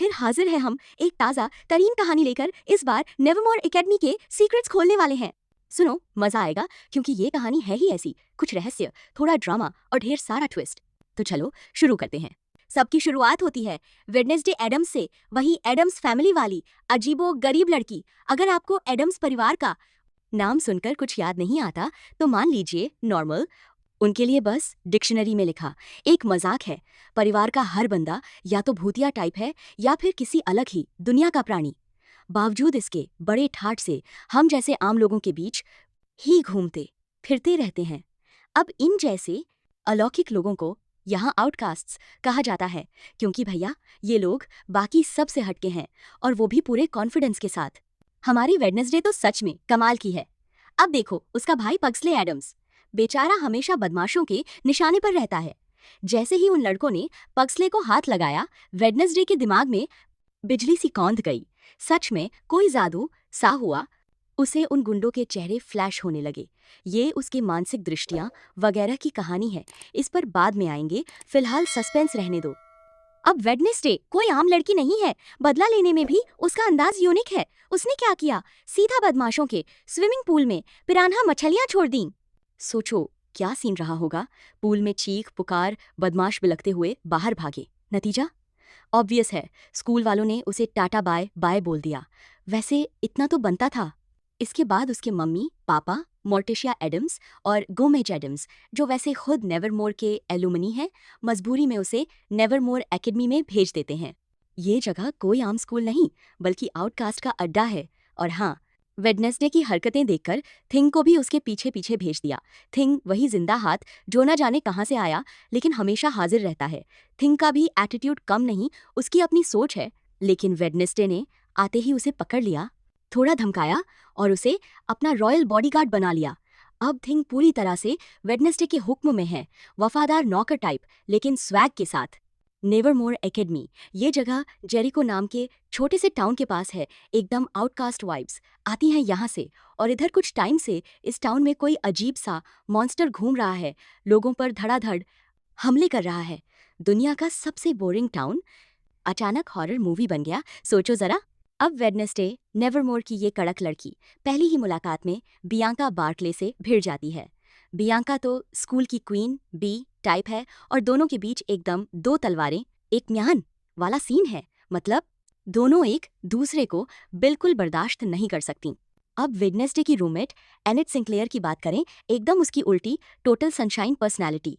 फिर हाजिर है हम एक ताज़ा तरीन कहानी लेकर। इस बार नेवरमोर एकेडमी के सीक्रेट्स खोलने वाले हैं। सुनो, मजा आएगा क्योंकि ये कहानी है ही ऐसी, कुछ रहस्य, थोड़ा ड्रामा और ढेर सारा ट्विस्ट। तो चलो शुरू करते हैं। सबकी शुरुआत होती है वेडनेसडे एडम्स से, वही एडम्स फैमिली वाली अजीबो गरीब लड़की। अगर आपको एडम्स परिवार का नाम सुनकर कुछ याद नहीं आता तो मान लीजिए नॉर्मल। उनके लिए बस डिक्शनरी में लिखा एक मजाक है। परिवार का हर बंदा या तो भूतिया टाइप है या फिर किसी अलग ही दुनिया का प्राणी। बावजूद इसके बड़े ठाठ से हम जैसे आम लोगों के बीच ही घूमते फिरते रहते हैं। अब इन जैसे अलौकिक लोगों को यहाँ आउटकास्ट्स कहा जाता है, क्योंकि भैया ये लोग बाकी सब से हटके हैं, और वो भी पूरे कॉन्फिडेंस के साथ। हमारी वेडनेसडे तो सच में कमाल की है। अब देखो उसका भाई पग्सले एडम्स, बेचारा हमेशा बदमाशों के निशाने पर रहता है। जैसे ही उन लड़कों ने पग्सले को हाथ लगाया, वेडनेसडे के दिमाग में बिजली सी कौंध गई। सच में कोई जादू सा हुआ। उसे उन गुंडों के चेहरे फ्लैश होने लगे। ये उसकी मानसिक दृष्टियां वगैरह की कहानी है, इस पर बाद में आएंगे, फिलहाल सस्पेंस रहने दो। अब वेडनेसडे कोई आम लड़की नहीं है, बदला लेने में भी उसका अंदाज यूनिक है। उसने क्या किया, सीधा बदमाशों के स्विमिंग पूल में पिरान्हा मछलियां छोड़ दी। सोचो क्या सीन रहा होगा। पूल में चीख पुकार, बदमाश बिलखते हुए बाहर भागे। नतीजा ऑब्वियस है, स्कूल वालों ने उसे टाटा बाय बाय बोल दिया। वैसे इतना तो बनता था। इसके बाद उसके मम्मी पापा मोर्टिशिया एडम्स और गोमेज एडम्स, जो वैसे खुद नेवरमोर के एलुमनी हैं, मजबूरी में उसे नेवरमोर एकेडमी में भेज देते हैं। ये जगह कोई आम स्कूल नहीं बल्कि आउटकास्ट का अड्डा है। और हाँ, वेडनेसडे की हरकतें देखकर थिंग को भी उसके पीछे पीछे भेज दिया। थिंग वही जिंदा हाथ जो न जाने कहाँ से आया लेकिन हमेशा हाजिर रहता है। थिंग का भी एटीट्यूड कम नहीं, उसकी अपनी सोच है। लेकिन वेडनेसडे ने आते ही उसे पकड़ लिया, थोड़ा धमकाया और उसे अपना रॉयल बॉडीगार्ड बना लिया। अब थिंग पूरी तरह से वेडनेसडे के हुक्म में है, वफादार नौकर टाइप लेकिन स्वैग के साथ। नेवरमोर एकेडमी, ये जगह जेरिको नाम के छोटे से टाउन के पास है। एकदम आउटकास्ट वाइब्स आती हैं यहाँ से। और इधर कुछ टाइम से इस टाउन में कोई अजीब सा मॉन्स्टर घूम रहा है, लोगों पर धड़ाधड़ हमले कर रहा है। दुनिया का सबसे बोरिंग टाउन अचानक हॉरर मूवी बन गया, सोचो जरा। अब वेडनेसडे नेवरमोर की ये कड़क लड़की पहली ही मुलाकात में बियांका बार्कले से भिड़ जाती है। बियांका तो स्कूल की क्वीन बी टाइप है और दोनों के बीच एकदम दो तलवारें एक म्यान वाला सीन है। मतलब दोनों एक दूसरे को बिल्कुल बर्दाश्त नहीं कर सकती। अब वेडनेसडे की रूममेट एनिट सिंक्लेयर की बात करें, एकदम उसकी उल्टी टोटल सनशाइन पर्सनैलिटी।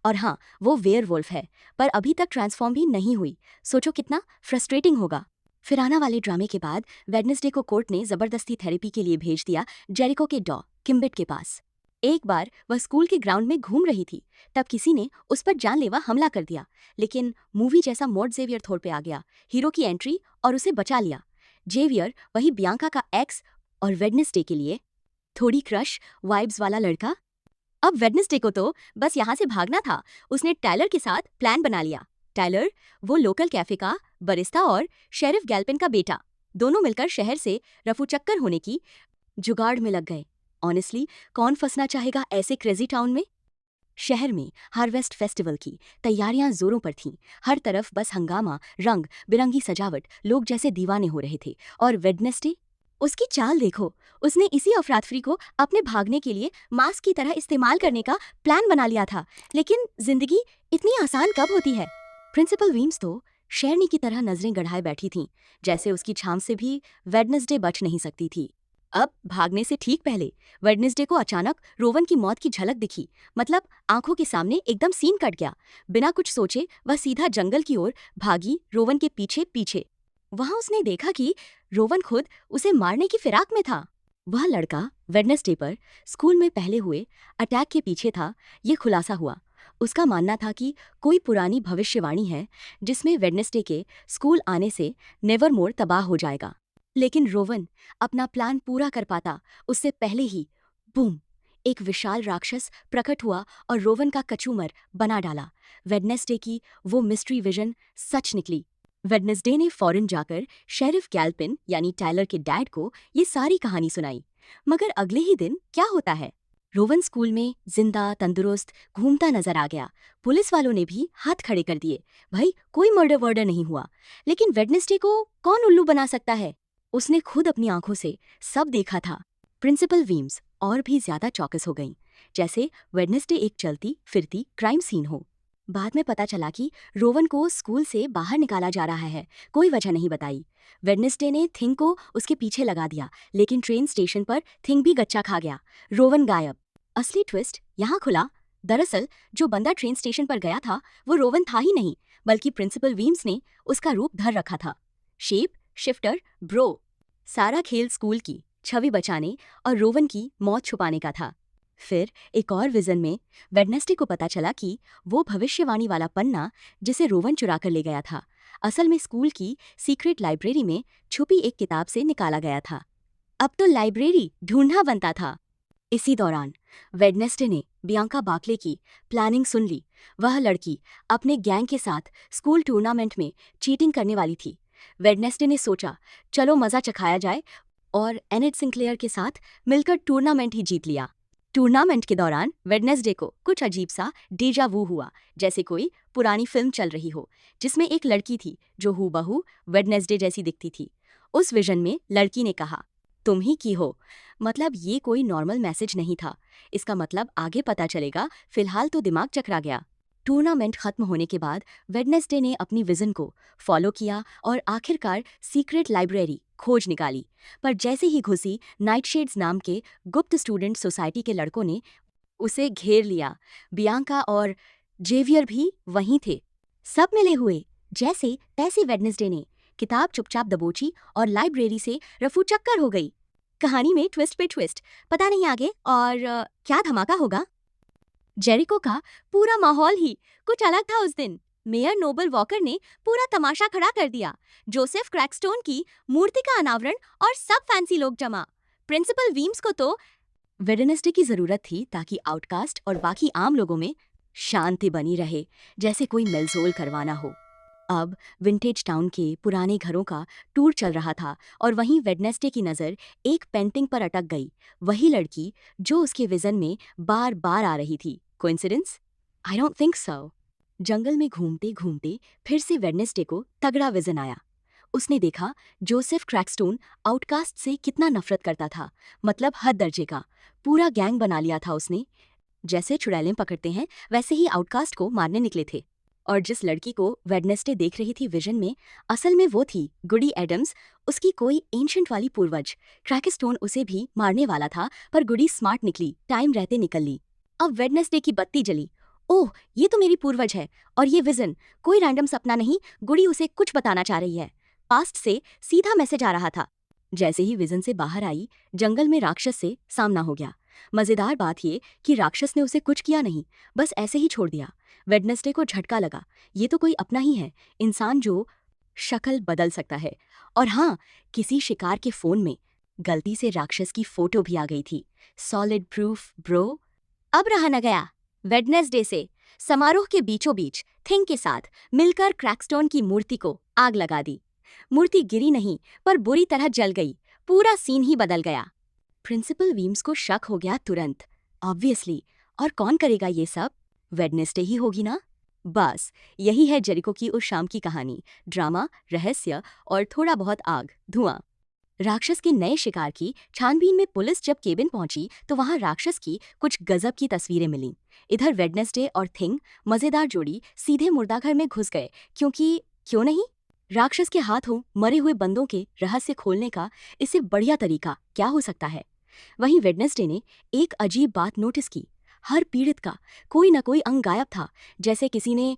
और हाँ, वो वेयरवुल्फ है पर अभी तक ट्रांसफॉर्म भी नहीं हुई। सोचो कितना फ्रस्ट्रेटिंग होगा। फिराना वाले ड्रामे के बाद वेडनेसडे को कोर्ट ने जबरदस्ती थेरेपी के लिए भेज दिया जेरिको के डॉ किम्बिट के पास। एक बार वह स्कूल के ग्राउंड में घूम रही थी, तब किसी ने उस पर जानलेवा हमला कर दिया। लेकिन मूवी जैसा मोड जेवियर थोड़ पे आ गया, हीरो की एंट्री और उसे बचा लिया। जेवियर वही बियांका का एक्स और वेडनेसडे के लिए थोड़ी क्रश वाइब्स वाला लड़का। अब वेडनेसडे को तो बस यहाँ से भागना था। उसने टायलर के साथ प्लान बना लिया। टायलर वो लोकल कैफे का बरिस्ता और शेरिफ गैल्पिन का बेटा, दोनों मिलकर शहर से रफूचक्कर होने की जुगाड़ में लग गए। ऑनेस्टली कौन फंसना चाहेगा ऐसे क्रेजी टाउन में। शहर में हार्वेस्ट फेस्टिवल की तैयारियां जोरों पर थीं। हर तरफ बस हंगामा, रंग बिरंगी सजावट, लोग जैसे दीवाने हो रहे थे। और वेडनेसडे, उसकी चाल देखो। उसने इसी अफरातफरी को अपने भागने के लिए मास्क की तरह इस्तेमाल करने का प्लान बना लिया था। लेकिन जिंदगी इतनी आसान कब होती है। प्रिंसिपल वीम्स तो शेरनी की तरह नजरें गड़ाए बैठी थीं, जैसे उसकी छाम से भी वेडनेसडे बच नहीं सकती थी। अब भागने से ठीक पहले वेडनेसडे को अचानक रोवन की मौत की झलक दिखी। मतलब आंखों के सामने एकदम सीन कट गया। बिना कुछ सोचे वह सीधा जंगल की ओर भागी, रोवन के पीछे पीछे। वहां उसने देखा कि रोवन खुद उसे मारने की फिराक में था। वह लड़का वेडनेसडे पर स्कूल में पहले हुए अटैक के पीछे था, ये खुलासा हुआ। उसका मानना था कि कोई पुरानी भविष्यवाणी है जिसमें वेडनेसडे के स्कूल आने से नेवरमोर तबाह हो जाएगा। लेकिन रोवन अपना प्लान पूरा कर पाता उससे पहले ही बूम, एक विशाल राक्षस प्रकट हुआ और रोवन का कचूमर बना डाला। वेडनेसडे की वो मिस्ट्री विजन सच निकली। वेडनेसडे ने फौरन जाकर शेरिफ गैल्पिन यानी टायलर के डैड को ये सारी कहानी सुनाई। मगर अगले ही दिन क्या होता है, रोवन स्कूल में जिंदा तंदुरुस्त घूमता नजर आ गया। पुलिस वालों ने भी हाथ खड़े कर दिए। भाई कोई मर्डर वर्डर नहीं हुआ। लेकिन वेडनेसडे को कौन उल्लू बना सकता है? उसने खुद अपनी आंखों से सब देखा था। प्रिंसिपल वीम्स और भी ज्यादा चौकस हो गईं, जैसे वेडनेसडे एक चलती फिरती क्राइम सीन हो। बाद में पता चला कि रोवन को स्कूल से बाहर निकाला जा रहा है। कोई वजह नहीं बताई। वेडनेसडे ने थिंग को उसके पीछे लगा दिया, लेकिन ट्रेन स्टेशन पर थिंग भी गच्चा खा गया। रोवन गायब। असली ट्विस्ट यहाँ खुला। दरअसल जो बंदा ट्रेन स्टेशन पर गया था वो रोवन था ही नहीं, बल्कि प्रिंसिपल वीम्स ने उसका रूप धर रखा था। Shape shifter bro. सारा खेल स्कूल की छवि बचाने और रोवन की मौत छुपाने का था। फिर एक और विजन में वेडनेसडे को पता चला कि वो भविष्यवाणी वाला पन्ना जिसे रोवन चुरा कर ले गया था, असल में स्कूल की सीक्रेट लाइब्रेरी में छुपी एक किताब से निकाला गया था। अब तो लाइब्रेरी ढूंढना बनता था। इसी दौरान वेडनेसडे ने बियांका बाकले की प्लानिंग सुन ली। वह लड़की अपने गैंग के साथ स्कूल टूर्नामेंट में चीटिंग करने वाली थी। वेडनेसडे ने सोचा चलो मजा चखाया जाए और एनेट सिंक्लेयर के साथ मिलकर टूर्नामेंट ही जीत लिया। टूर्नामेंट के दौरान वेडनेसडे को कुछ अजीब सा डेजा वू हुआ, जैसे कोई पुरानी फिल्म चल रही हो जिसमें एक लड़की थी जो हूबहू वेडनेसडे जैसी दिखती थी। उस विजन में लड़की ने कहा, तुम ही की हो। मतलब ये कोई नॉर्मल मैसेज नहीं था। इसका मतलब आगे पता चलेगा, फिलहाल तो दिमाग चकरा गया। टूर्नामेंट खत्म होने के बाद वेडनेसडे ने अपनी विजन को फॉलो किया और आखिरकार सीक्रेट लाइब्रेरी खोज निकाली। पर जैसे ही घुसी, नाइटशेड्स नाम के गुप्त स्टूडेंट सोसाइटी के लड़कों ने उसे घेर लिया। बियांका और जेवियर भी वहीं थे, सब मिले हुए। जैसे तैसे वेडनेसडे ने किताब चुपचाप दबोची और लाइब्रेरी से रफू चक्कर हो गई। कहानी में ट्विस्ट पे ट्विस्ट। पता नहीं आगे और क्या धमाका होगा। जेरिको का पूरा माहौल ही कुछ अलग था उस दिन। मेयर नोबल वॉकर ने पूरा तमाशा खड़ा कर दिया। जोसेफ क्रैकस्टोन की मूर्ति का अनावरण और सब फैंसी लोग जमा। प्रिंसिपल वीम्स को तो वेडनेसडे की जरूरत थी ताकि आउटकास्ट और बाकी आम लोगों में शांति बनी रहे, जैसे कोई मेलजोल करवाना हो। अब विंटेज टाउन के पुराने घरों का टूर चल रहा था और वहीं वेडनेसडे की नज़र एक पेंटिंग पर अटक गई। वही लड़की जो उसके विजन में बार बार आ रही थी। Coincidence? I don't think so. जंगल में घूमते घूमते फिर से वेडनेसडे को तगड़ा विजन आया। उसने देखा जोसेफ क्रैकस्टोन आउटकास्ट से कितना नफरत करता था, मतलब हद दर्जे का। पूरा गैंग बना लिया था उसने। जैसे चुड़ैलें पकड़ते हैं वैसे ही आउटकास्ट को मारने निकले थे। और जिस लड़की को वेडनेसडे देख रही थी विजन में, असल में वो थी गुडी एडम्स, उसकी कोई एंशंट वाली पूर्वज। क्रैकस्टोन उसे भी मारने वाला था, पर गुडी स्मार्ट निकली, टाइम रहते निकल ली। अब वेडनेसडे की बत्ती जली। ओह, ये तो मेरी पूर्वज है। और ये विजन कोई रैंडम सपना नहीं, गुडी उसे कुछ बताना चाह रही है। पास्ट से सीधा मैसेज आ रहा था। जैसे ही विजन से बाहर आई, जंगल में राक्षस से सामना हो गया। मजेदार बात ये कि राक्षस ने उसे कुछ किया नहीं, बस ऐसे ही छोड़ दिया। वेडनेसडे को झटका लगा, ये तो कोई अपना ही है, इंसान जो शक्ल बदल सकता है। और हाँ, किसी शिकार के फोन में गलती से राक्षस की फोटो भी आ गई थी। Solid proof bro. अब रहा न गया। वेडनेसडे से समारोह के बीचों बीच थिंग के साथ मिलकर क्रैकस्टोन की मूर्ति को आग लगा दी। मूर्ति गिरी नहीं, पर बुरी तरह जल गई। पूरा सीन ही बदल गया। प्रिंसिपल वीम्स को शक हो गया तुरंत। ऑब्वियसली। और कौन करेगा ये सब? वेडनेसडे ही होगी ना। बस यही है जेरिको की उस शाम की कहानी। ड्रामा, रहस्य और थोड़ा बहुत आग धुआं। राक्षस के नए शिकार की छानबीन में पुलिस जब केबिन पहुंची तो वहां राक्षस की कुछ गजब की तस्वीरें मिलीं। इधर वेडनेसडे और थिंग मजेदार जोड़ी सीधे मुर्दाघर में घुस गए, क्योंकि क्यों नहीं। राक्षस के हाथों मरे हुए बंदों के रहस्य खोलने का इससे बढ़िया तरीका क्या हो सकता है। वहीं वेडनेसडे ने एक अजीब बात नोटिस की। हर पीड़ित का कोई न कोई अंग गायब था, जैसे किसी ने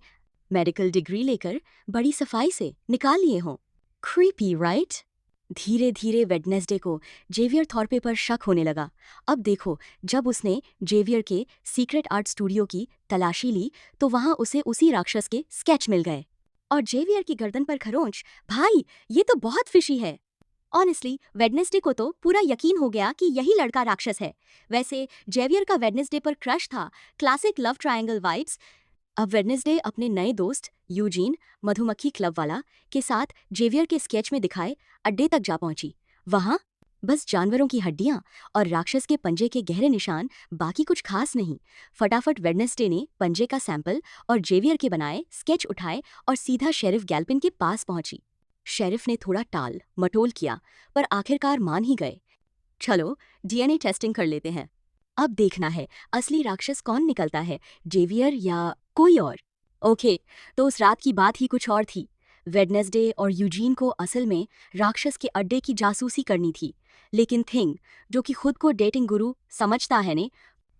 मेडिकल डिग्री लेकर बड़ी सफाई से निकाल लिए हों। Creepy, right? धीरे धीरे वेडनेसडे को जेवियर थॉर्पे पर शक होने लगा। अब देखो, जब उसने जेवियर के सीक्रेट आर्ट स्टूडियो की तलाशी ली तो वहां उसे उसी राक्षस के स्केच मिल गए। और जेवियर की गर्दन पर खरोंच। भाई, ये तो बहुत फिशी है। ऑनेस्टली वेडनेसडे को तो पूरा यकीन हो गया कि यही लड़का राक्षस है। वैसे जेवियर का वेडनेसडे पर क्रश था, क्लासिक लव ट्रायंगल वाइब्स। अब वेडनेसडे अपने नए दोस्त यूजीन, मधुमक्खी क्लब वाला, के साथ जेवियर के स्केच में दिखाए अड्डे तक जा पहुंची। वहां बस जानवरों की हड्डियां और राक्षस के पंजे के गहरे निशान, बाकी कुछ खास नहीं। फटाफट वेडनेसडे ने पंजे का सैंपल और जेवियर के बनाए स्केच उठाए और सीधा शेरिफ गैल्पिन के पास पहुंची। शेरिफ ने थोड़ा टाल मटोल किया, पर आखिरकार मान ही गए। चलो डीएनए टेस्टिंग कर लेते हैं। अब देखना है असली राक्षस कौन निकलता है, जेवियर या कोई और। ओके, तो उस रात की बात ही कुछ और थी। वेडनेसडे और यूजीन को असल में राक्षस के अड्डे की जासूसी करनी थी, लेकिन थिंग, जो कि खुद को डेटिंग गुरु समझता है, ने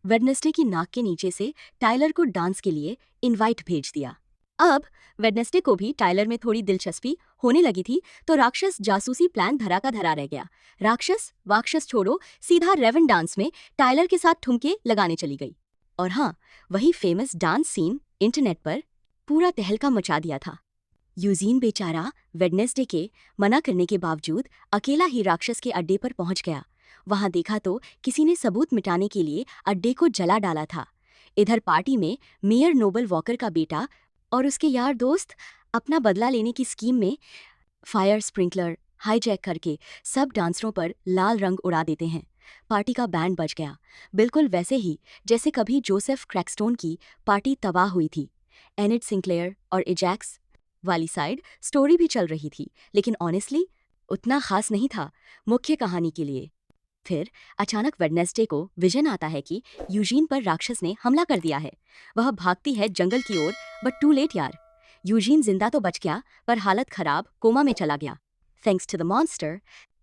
वेडनेसडे की नाक के नीचे से टाइलर को डांस के लिए इनवाइट भेज दिया। अब वेडनेसडे को भी टाइलर में थोड़ी दिलचस्पी होने लगी थी, तो राक्षस जासूसी प्लान धरा का धरा रह गया। राक्षस वाक्षस छोड़ो, सीधा रेवन डांस में टाइलर के साथ ठुमके लगाने चली गई। और हाँ, वही फेमस डांस सीन इंटरनेट पर पूरा तहलका मचा दिया था। यूजीन बेचारा वेडनेसडे के मना करने के बावजूद अकेला ही राक्षस के अड्डे पर पहुंच गया। वहां देखा तो किसी ने सबूत मिटाने के लिए अड्डे को जला डाला था। इधर पार्टी में मेयर नोबल वॉकर का बेटा और उसके यार दोस्त अपना बदला लेने की स्कीम में फायर स्प्रिंकलर हाईजैक करके सब डांसरों पर लाल रंग उड़ा देते हैं। पार्टी का बैंड बज गया, बिल्कुल वैसे ही जैसे कभी जोसेफ क्रैकस्टोन की पार्टी तबाह हुई थी। एनिड सिंक्लेयर और एजैक्स वाली साइड स्टोरी भी चल रही थी, लेकिन ऑनेस्टली उतना खास नहीं था मुख्य कहानी के लिए। फिर अचानक वेडनेसडे को विजन आता है कि यूजीन पर राक्षस ने हमला कर दिया है। वह भागती है जंगल की ओर, बट टू लेट यार। यूजीन जिंदा तो बच गया, पर हालत खराब, कोमा में चला गया थैंक्स टू द मॉन्स्टर।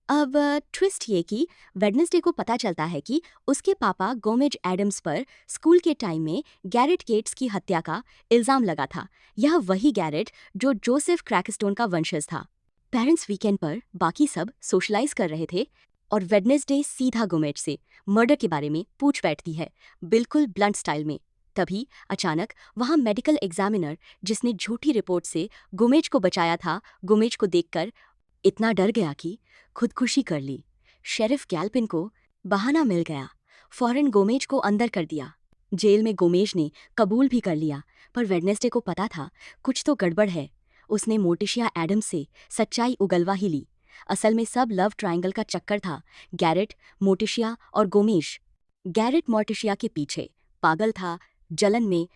अब ट्विस्ट ये कि वेडनेसडे को पता चलता है कि उसके पापा गोमेज एडम्स पर स्कूल के टाइम में गैरेट गेट्स की हत्या का इल्जाम लगा था। यह वही गैरेट जो जोसेफ क्रैकस्टोन का वंशज था। पेरेंट्स वीकेंड पर बाकी सब सोशलाइज कर रहे थे और वेडनेसडे सीधा गोमेज से मर्डर के बारे में पूछ बैठती है, बिल्कुल ब्लंट स्टाइल में। तभी अचानक वहां मेडिकल एग्जामिनर, जिसने झूठी रिपोर्ट से गोमेज को बचाया था, गोमेज को देखकर इतना डर गया कि खुदकुशी कर ली। शेरिफ गैल्पिन को बहाना मिल गया, फौरन गोमेज को अंदर कर दिया। जेल में गोमेज ने कबूल भी कर लिया, पर वेडनेसडे को पता था कुछ तो गड़बड़ है। उसने मोर्टिशिया एडम्स से सच्चाई उगलवा ही ली। असल में सब लव ट्रायंगल का चक्कर था, गैरेट, मोर्टिशिया और गोमेज। गैरेट मोर्टिशिया के पीछे पागल था, जलन में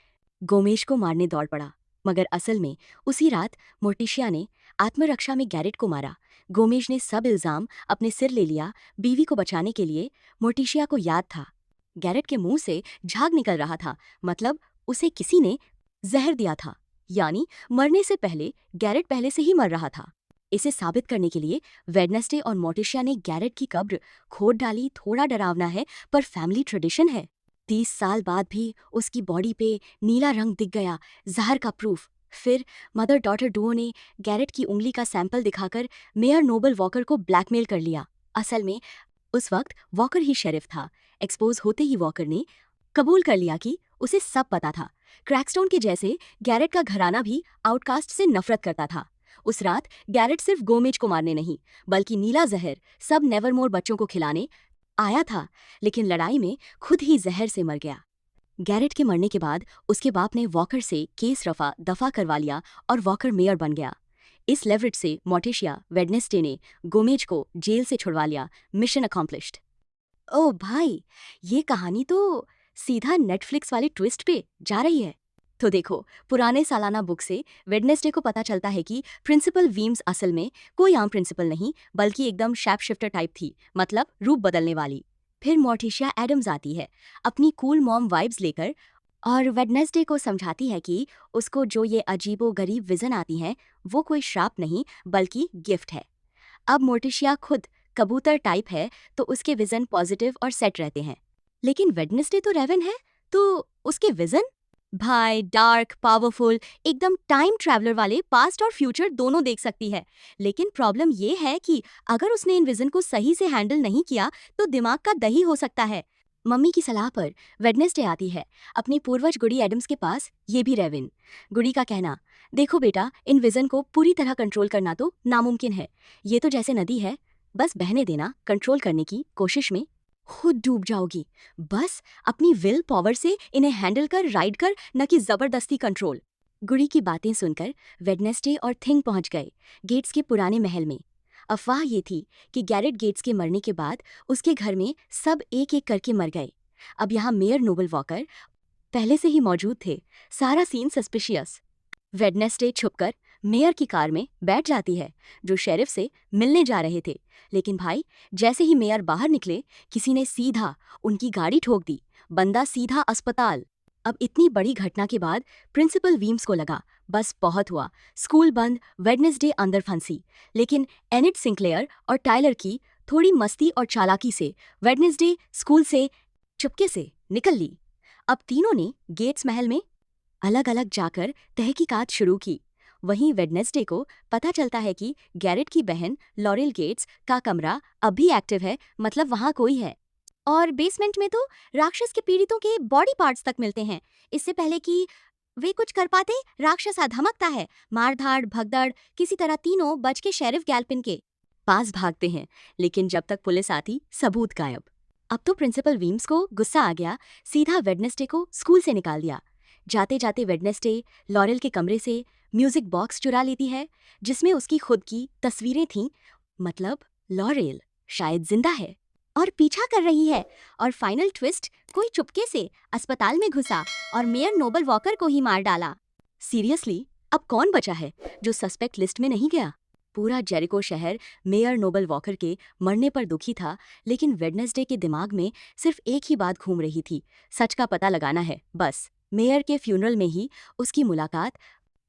गोमेज को मारने दौड़ पड़ा, मगर असल में उसी रात मोर्टिशिया ने आत्मरक्षा में गैरेट को मारा। गोमेज ने सब इल्जाम अपने सिर ले लिया। बीवी को बचाने के लिए मोर्टिशिया को याद था गैरेट के मुंह से झाग निकल रहा था, मतलब उसे किसी ने जहर दिया था, यानी मरने से पहले गैरेट पहले से ही मर रहा था। इसे साबित करने के लिए वेडनेसडे और मोर्टिशिया ने गैरेट की कब्र खोद डाली। थोड़ा डरावना है, पर फैमिली ट्रेडिशन है। 30 साल बाद भी उसकी बॉडी पे नीला रंग दिख गया, जहर का प्रूफ। फिर मदर डॉटर डुओ ने गैरेट की उंगली का सैंपल दिखाकर मेयर नोबल वॉकर को ब्लैकमेल कर लिया। असल में उस वक्त वॉकर ही शेरिफ था। एक्सपोज होते ही वॉकर ने कबूल कर लिया कि उसे सब पता था। क्रैकस्टोन के जैसे गैरेट का घराना भी आउटकास्ट से नफरत करता था। उस रात गैरेट सिर्फ गोमेज को मारने नहीं, बल्कि नीला जहर सब नेवरमोर बच्चों को खिलाने आया था, लेकिन लड़ाई में खुद ही जहर से मर गया। गैरेट के मरने के बाद उसके बाप ने वॉकर से केस रफा दफा करवा लिया और वॉकर मेयर बन गया। इस लेवरेज से मोर्टिशिया वेडनेसडे ने गोमेज को जेल से छुड़वा लिया। Mission accomplished. ओ भाई, ये कहानी तो सीधा नेटफ्लिक्स वाले ट्विस्ट पे जा रही है। तो देखो, पुराने सालाना बुक से वेडनेसडे को पता चलता है कि प्रिंसिपल वीम्स असल में कोई आम प्रिंसिपल नहीं, बल्कि एकदम शैप शिफ्टर टाइप थी, मतलब रूप बदलने वाली। फिर मोर्टिशिया एडम्स आती है अपनी कूल मॉम वाइब्स लेकर और वेडनेसडे को समझाती है कि उसको जो ये अजीबो गरीब विजन आती हैं, वो कोई श्राप नहीं बल्कि गिफ्ट है। अब मोर्टिशिया खुद कबूतर टाइप है, तो उसके विजन पॉजिटिव और सेट रहते हैं। लेकिन वेडनेसडे तो रेवन है, तो उसके विजन भाई डार्क, पावरफुल, एकदम टाइम ट्रैवलर वाले, पास्ट और फ्यूचर दोनों देख सकती है। लेकिन प्रॉब्लम ये है कि अगर उसने इन विजन को सही से हैंडल नहीं किया तो दिमाग का दही हो सकता है। मम्मी की सलाह पर वेडनेसडे आती है अपनी पूर्वज गुडी एडम्स के पास, ये भी रेविन। गुडी का कहना, देखो बेटा, इन विजन को पूरी तरह कंट्रोल करना तो नामुमकिन है। ये तो जैसे नदी है, बस बहने देना, कंट्रोल करने की कोशिश में खुद डूब जाओगी। बस अपनी विल पावर से इन्हें हैंडल कर, राइड कर, न कि जबरदस्ती कंट्रोल। गुडी की बातें सुनकर वेडनेसडे और थिंग पहुंच गए गेट्स के पुराने महल में। अफवाह ये थी कि गैरेट गेट्स के मरने के बाद उसके घर में सब एक एक करके मर गए। अब यहाँ मेयर नोबल वॉकर पहले से ही मौजूद थे। सारा सीन सस्पिशियस। वेडनेसडे छुपकर मेयर की कार में बैठ जाती है, जो शेरिफ से मिलने जा रहे थे। लेकिन भाई, जैसे ही मेयर बाहर निकले, किसी ने सीधा उनकी गाड़ी ठोक दी। बंदा सीधा अस्पताल। अब इतनी बड़ी घटना के बाद प्रिंसिपल वीम्स को लगा बस बहुत हुआ, स्कूल बंद, वेडनेसडे अंदर फंसी। लेकिन एनिट सिंक्लेयर और टाइलर की थोड़ी मस्ती और चालाकी से वेडनेसडे स्कूल से चुपके से निकल ली। अब तीनों ने गेट्स महल में अलग अलग जाकर तहकीकात शुरू की। वहीं वेडनेसडे को पता चलता है कि गैरेट की बहन लॉरेल गेट्स का कमरा अब भी एक्टिव है, मतलब वहाँ कोई है। और बेसमेंट में तो राक्षस के पीड़ितों के बॉडी पार्ट्स तक मिलते हैं। इससे पहले कि वे कुछ कर पाते, राक्षस आ धमकता है। मारधाड़ भगदड़, किसी तरह तीनों बच के शेरिफ गैल्पिन के पास भागते हैं। लेकिन जब तक पुलिस आती, सबूत गायब। अब तो प्रिंसिपल वीम्स को गुस्सा आ गया, सीधा वेडनेसडे को स्कूल से निकाल दिया। जाते जाते वेडनेसडे लॉरेल के कमरे से म्यूजिक बॉक्स चुरा लेती है, जिसमें उसकी खुद की तस्वीरें थीं। मतलब लॉरेल शायद जिंदा है और पीछा कर रही है। और फाइनल ट्विस्ट, कोई चुपके से अस्पताल में घुसा और मेयर नोबल वॉकर को ही मार डाला। सीरियसली, अब कौन बचा है जो सस्पेक्ट लिस्ट में नहीं गया? पूरा जेरिको शहर मेयर नोबल वॉकर के मरने पर दुखी था, लेकिन वेडनेसडे के दिमाग में सिर्फ एक ही बात घूम रही थी, सच का पता लगाना है बस। मेयर के फ्यूनरल में ही उसकी मुलाकात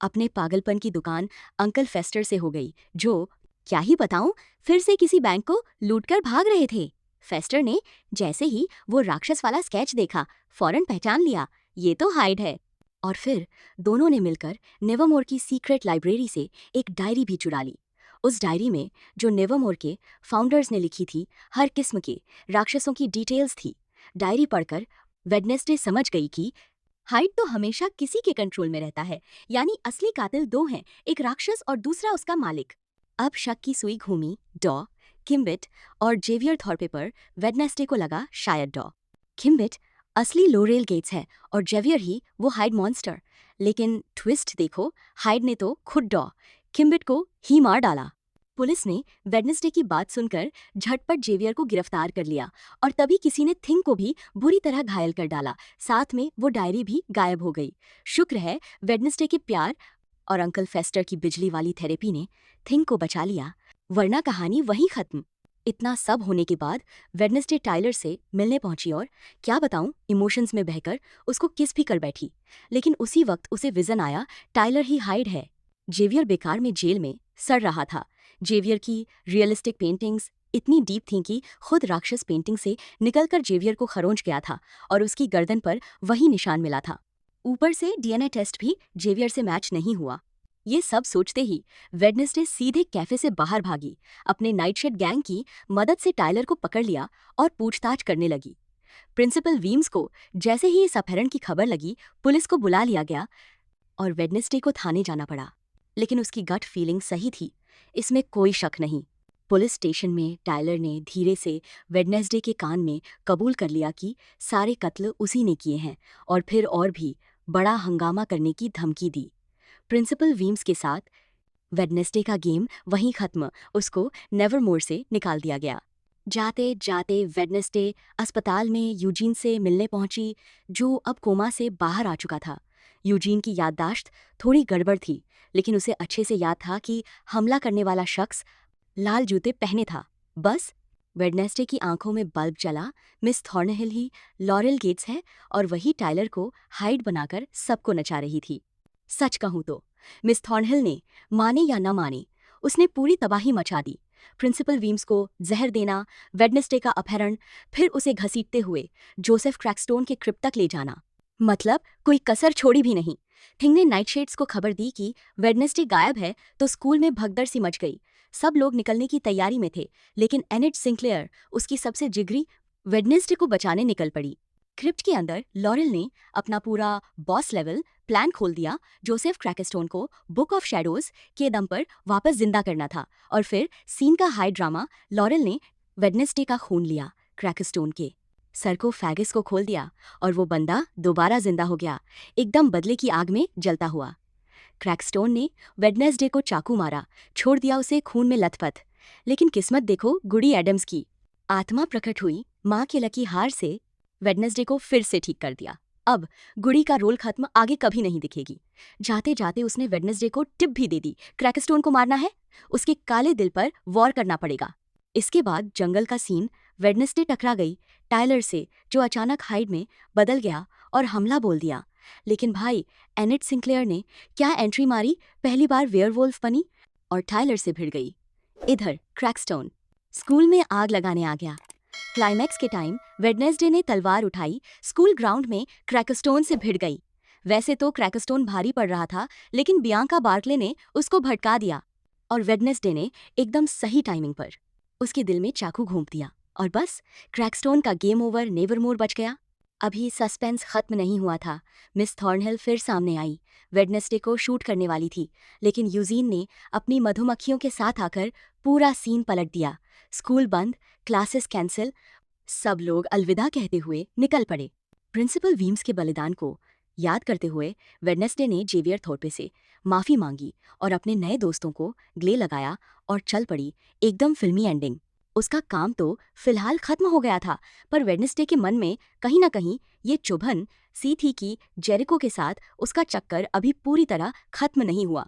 अपने पागलपन की दुकान अंकल फेस्टर से हो गई, जो क्या ही बताऊं, फिर से किसी बैंक को लूटकर भाग रहे थे। फेस्टर ने जैसे ही वो राक्षस वाला स्केच देखा, फौरन पहचान लिया, ये तो हाइड है। और फिर दोनों ने मिलकर नेवरमोर की सीक्रेट लाइब्रेरी से एक डायरी भी चुरा ली। उस डायरी में, जो नेवरमोर के फाउंडर्स ने लिखी थी, हर किस्म के राक्षसों की डिटेल्स थी। डायरी पढ़कर वेडनेसडे समझ गई कि हाइड तो हमेशा किसी के कंट्रोल में रहता है, यानी असली कातिल दो हैं, एक राक्षस और दूसरा उसका मालिक। अब शक की सुई घूमी डॉ, किम्बिट और जेवियर थॉर्पे पर। वेडनेसडे को लगा शायद डॉ किम्बिट असली लोरेल गेट्स है और जेवियर ही वो हाइड मॉन्स्टर। लेकिन ट्विस्ट देखो, हाइड ने तो खुद डॉ किम्बिट को ही मार डाला। पुलिस ने वेडनेसडे की बात सुनकर झटपट जेवियर को गिरफ्तार कर लिया और तभी किसी ने थिंग को भी बुरी तरह घायल कर डाला। साथ में वो डायरी भी गायब हो गई। शुक्र है वेडनेसडे के प्यार और अंकल फेस्टर की बिजली वाली थेरेपी ने थिंग को बचा लिया, वरना कहानी वहीं खत्म। इतना सब होने के बाद वेडनेसडे टाइलर से मिलने पहुंची और क्या बताऊं, इमोशंस में बहकर उसको किस भी कर बैठी। लेकिन उसी वक्त उसे विजन आया, टाइलर ही हाइड है। जेवियर बेकार में जेल में सड़ रहा था। जेवियर की रियलिस्टिक पेंटिंग्स इतनी डीप थीं कि खुद राक्षस पेंटिंग से निकलकर जेवियर को खरोंच गया था और उसकी गर्दन पर वही निशान मिला था। ऊपर से डीएनए टेस्ट भी जेवियर से मैच नहीं हुआ। ये सब सोचते ही वेडनेसडे सीधे कैफे से बाहर भागी, अपने नाइटशेड गैंग की मदद से टाइलर को पकड़ लिया और पूछताछ करने लगी। प्रिंसिपल वीम्स को जैसे ही इस अपहरण की खबर लगी, पुलिस को बुला लिया गया और वेडनेसडे को थाने जाना पड़ा। लेकिन उसकी गट फीलिंग सही थी, इसमें कोई शक नहीं। पुलिस स्टेशन में टाइलर ने धीरे से वेडनेसडे के कान में कबूल कर लिया कि सारे कत्ल उसी ने किए हैं, और फिर और भी बड़ा हंगामा करने की धमकी दी। प्रिंसिपल वीम्स के साथ वेडनेसडे का गेम वहीं खत्म, उसको नेवरमोर से निकाल दिया गया। जाते जाते वेडनेसडे अस्पताल में यूजीन से मिलने पहुंची, जो अब कोमा से बाहर आ चुका था। यूजीन की याददाश्त थोड़ी गड़बड़ थी, लेकिन उसे अच्छे से याद था कि हमला करने वाला शख्स लाल जूते पहने था। बस वेडनेसडे की आंखों में बल्ब जला, मिस थॉर्नहिल ही लॉरेल गेट्स है और वही टाइलर को हाइड बनाकर सबको नचा रही थी। सच कहूं तो मिस थॉर्नहिल ने, माने या न माने, उसने पूरी तबाही मचा दी। प्रिंसिपल वीम्स को जहर देना, वेडनेसडे का अपहरण, फिर उसे घसीटते हुए जोसेफ क्रैकस्टोन के क्रिप्ट तक ले जाना, मतलब कोई कसर छोड़ी भी नहीं। थिंग ने नाइटशेड्स को खबर दी कि वेडनेसडे गायब है तो स्कूल में भगदड़ सी मच गई। सब लोग निकलने की तैयारी में थे, लेकिन एनिट सिंक्लेयर, उसकी सबसे जिगरी, वेडनेसडे को बचाने निकल पड़ी। क्रिप्ट के अंदर लॉरेल ने अपना पूरा बॉस लेवल प्लान खोल दिया। जोसेफ क्रैकस्टोन को बुक ऑफ शैडोज के दम पर वापस जिंदा करना था, और फिर सीन का हाई ड्रामा, लॉरेल ने वेडनेसडे का खून लिया, क्रैकस्टोन के सरकोफेगस को खोल दिया और वो बंदा दोबारा जिंदा हो गया, एकदम बदले की आग में जलता हुआ। क्रैकस्टोन ने वेडनेसडे को चाकू मारा, छोड़ दिया उसे खून में लथपथ। लेकिन किस्मत देखो गुडी एडम्स की। आत्मा प्रकट हुई, माँ के लकी हार से वेडनेसडे को फिर से ठीक कर दिया। अब गुडी का रोल खत्म, आगे कभी नहीं दिखेगी। जाते जाते उसने वेडनेसडे को टिप भी दे दी, क्रैकस्टोन को मारना है, उसके काले दिल पर वॉर करना पड़ेगा। इसके बाद जंगल का सीन, वेडनेसडे टकरा गई टायलर से, जो अचानक हाइड में बदल गया और हमला बोल दिया। लेकिन भाई एनेट सिंक्लेयर ने क्या एंट्री मारी, पहली बार वेयरवुल्फ बनी और टायलर से भिड़ गई। इधर क्रैकस्टोन स्कूल में आग लगाने आ गया। क्लाइमैक्स के टाइम वेडनेसडे ने तलवार उठाई, स्कूल ग्राउंड में क्रैकस्टोन से भिड़ गई। वैसे तो क्रैकस्टोन भारी पड़ रहा था, लेकिन बियांका बार्कले ने उसको भटका दिया और वेडनेसडे ने एकदम सही टाइमिंग पर उसके दिल में चाकू घोंप दिया और बस क्रैकस्टोन का गेम ओवर, नेवरमोर बच गया। अभी सस्पेंस खत्म नहीं हुआ था। मिस थॉर्नहिल फिर सामने आई, वेडनेसडे को शूट करने वाली थी, लेकिन यूजीन ने अपनी मधुमक्खियों के साथ आकर पूरा सीन पलट दिया। स्कूल बंद, क्लासेस कैंसिल, सब लोग अलविदा कहते हुए निकल पड़े। प्रिंसिपल वीम्स के बलिदान को याद करते हुए वेडनेसडे ने जेवियर थोरपे से माफ़ी मांगी और अपने नए दोस्तों को गले लगाया और चल पड़ी। एकदम फिल्मी एंडिंग। उसका काम तो फिलहाल खत्म हो गया था, पर वेडनेसडे के मन में कहीं ना कहीं ये चुभन सी थी कि जेरिको के साथ उसका चक्कर अभी पूरी तरह खत्म नहीं हुआ।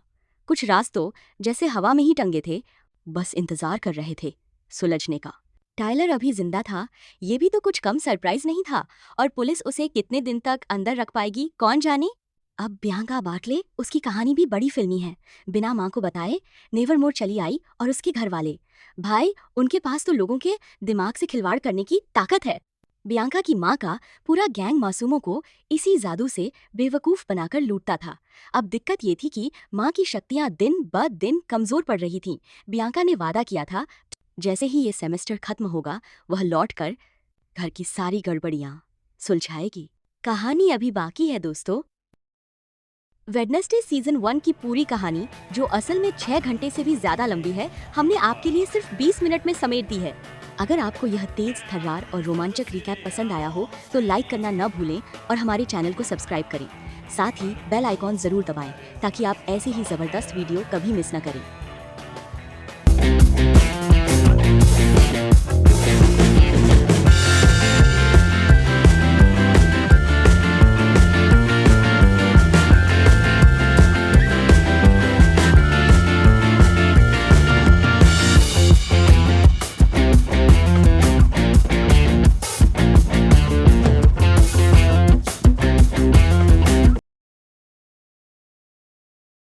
कुछ राज तो जैसे हवा में ही टंगे थे, बस इंतजार कर रहे थे सुलझने का। टायलर अभी जिंदा था, ये भी तो कुछ कम सरप्राइज नहीं था, और पुलिस उसे कितने दिन तक अंदर रख पाएगी कौन जाने। अब बियांका बार्कले, उसकी कहानी भी बड़ी फिल्मी है। बिना माँ को बताए नेवरमोर चली आई और उसके घर वाले, भाई उनके पास तो लोगों के दिमाग से खिलवाड़ करने की ताकत है। बियांका की माँ का पूरा गैंग मासूमों को इसी जादू से बेवकूफ़ बनाकर लूटता था। अब दिक्कत ये थी कि माँ की शक्तियाँ दिन ब दिन कमज़ोर पड़ रही थीं। बियांका ने वादा किया था जैसे ही ये सेमेस्टर खत्म होगा वह लौटकर घर की सारी गड़बड़ियाँ सुलझाएगी। कहानी अभी बाकी है दोस्तों। वेडनेसडे सीजन 1 की पूरी कहानी, जो असल में 6 घंटे से भी ज्यादा लंबी है, हमने आपके लिए सिर्फ 20 मिनट में समेट दी है। अगर आपको यह तेज, थर्रार और रोमांचक रिकैप पसंद आया हो तो लाइक करना न भूलें और हमारे चैनल को सब्सक्राइब करें। साथ ही बेल आइकॉन जरूर दबाएं ताकि आप ऐसे ही जबरदस्त वीडियो कभी मिस न करें।